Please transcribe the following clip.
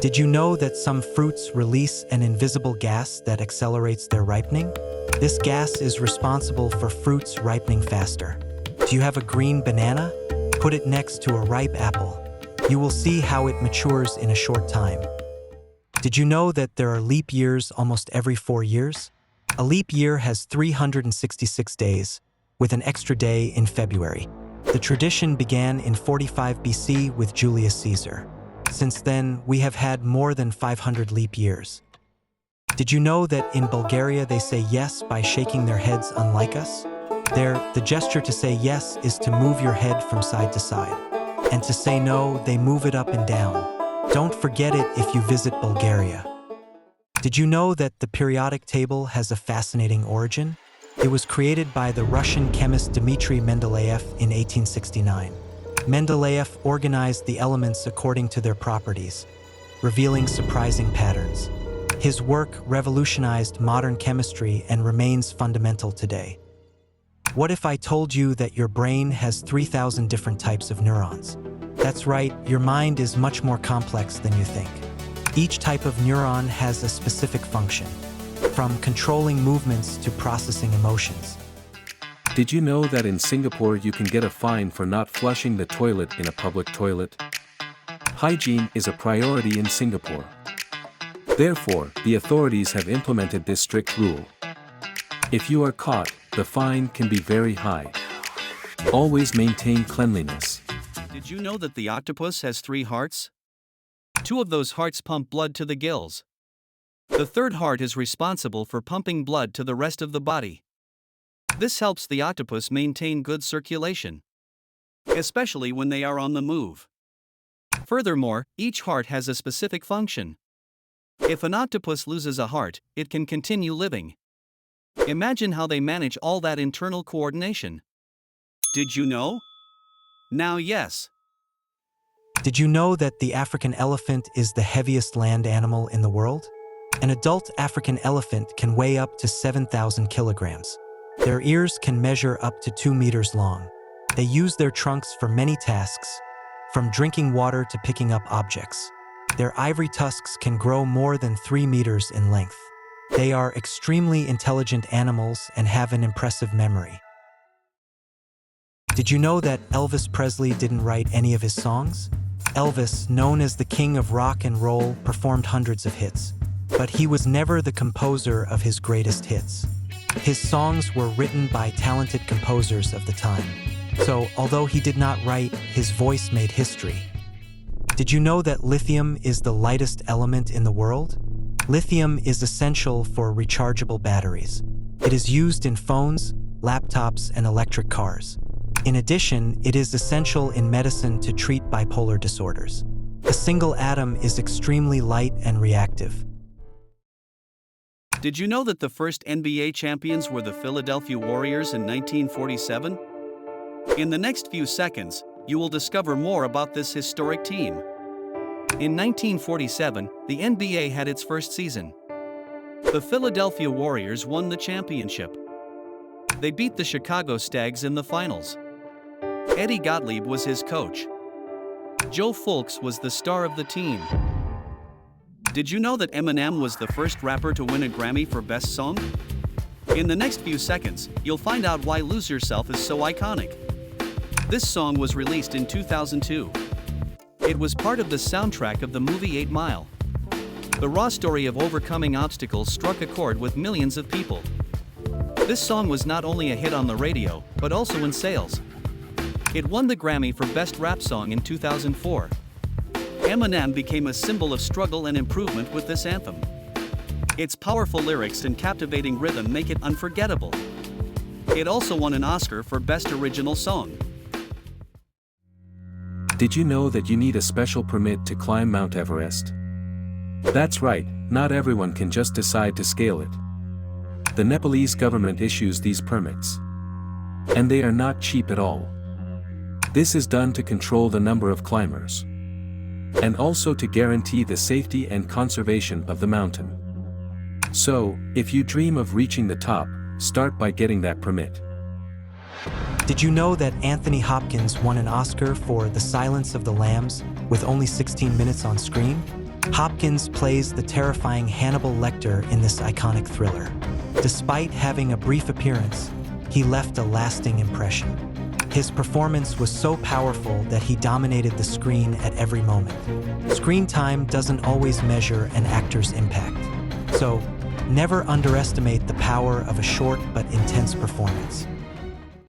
Did you know that some fruits release an invisible gas that accelerates their ripening? This gas is responsible for fruits ripening faster. Do you have a green banana? Put it next to a ripe apple. You will see how it matures in a short time. Did you know that there are leap years almost every 4 years? A leap year has 366 days, with an extra day in February. The tradition began in 45 BC with Julius Caesar. Since then, we have had more than 500 leap years. Did you know that in Bulgaria they say yes by shaking their heads unlike us? There, the gesture to say yes is to move your head from side to side. And to say no, they move it up and down. Don't forget it if you visit Bulgaria. Did you know that the periodic table has a fascinating origin? It was created by the Russian chemist Dmitry Mendeleev in 1869. Mendeleev organized the elements according to their properties, revealing surprising patterns. His work revolutionized modern chemistry and remains fundamental today. What if I told you that your brain has 3,000 different types of neurons? That's right, your mind is much more complex than you think. Each type of neuron has a specific function, from controlling movements to processing emotions. Did you know that in Singapore you can get a fine for not flushing the toilet in a public toilet? Hygiene is a priority in Singapore. Therefore, the authorities have implemented this strict rule. If you are caught, the fine can be very high. Always maintain cleanliness. Did you know that the octopus has 3 hearts? 2 of those hearts pump blood to the gills. The third heart is responsible for pumping blood to the rest of the body. This helps the octopus maintain good circulation, especially when they are on the move. Furthermore, each heart has a specific function. If an octopus loses a heart, it can continue living. Imagine how they manage all that internal coordination. Did you know? Now yes. Did you know that the African elephant is the heaviest land animal in the world? An adult African elephant can weigh up to 7,000 kilograms. Their ears can measure up to 2 meters long. They use their trunks for many tasks, from drinking water to picking up objects. Their ivory tusks can grow more than 3 meters in length. They are extremely intelligent animals and have an impressive memory. Did you know that Elvis Presley didn't write any of his songs? Elvis, known as the king of rock and roll, performed hundreds of hits, but he was never the composer of his greatest hits. His songs were written by talented composers of the time. So, although he did not write, his voice made history. Did you know that lithium is the lightest element in the world? Lithium is essential for rechargeable batteries. It is used in phones, laptops, and electric cars. In addition, it is essential in medicine to treat bipolar disorders. A single atom is extremely light and reactive. Did you know that the first NBA champions were the Philadelphia Warriors in 1947? In the next few seconds, you will discover more about this historic team. In 1947, the NBA had its first season. The Philadelphia Warriors won the championship. They beat the Chicago Stags in the finals. Eddie Gottlieb was his coach. Joe Fulks was the star of the team. Did you know that Eminem was the first rapper to win a Grammy for Best Song? In the next few seconds, you'll find out why Lose Yourself is so iconic. This song was released in 2002. It was part of the soundtrack of the movie 8 Mile. The raw story of overcoming obstacles struck a chord with millions of people. This song was not only a hit on the radio, but also in sales. It won the Grammy for Best Rap Song in 2004. Eminem became a symbol of struggle and improvement with this anthem. Its powerful lyrics and captivating rhythm make it unforgettable. It also won an Oscar for Best Original Song. Did you know that you need a special permit to climb Mount Everest? That's right, not everyone can just decide to scale it. The Nepalese government issues these permits. And they are not cheap at all. This is done to control the number of climbers. And also to guarantee the safety and conservation of the mountain. So, if you dream of reaching the top, start by getting that permit. Did you know that Anthony Hopkins won an Oscar for The Silence of the Lambs with only 16 minutes on screen? Hopkins plays the terrifying Hannibal Lecter in this iconic thriller. Despite having a brief appearance, he left a lasting impression. His performance was so powerful that he dominated the screen at every moment. Screen time doesn't always measure an actor's impact. So, never underestimate the power of a short but intense performance.